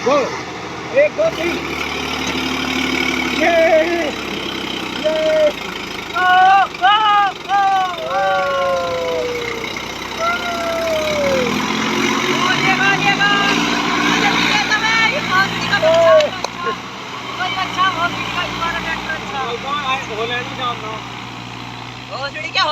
गो, 1 2 3 ये अच्छा हो, वीडियो का ट्रैक्टर अच्छा। होलैंड जाना। हो, क्या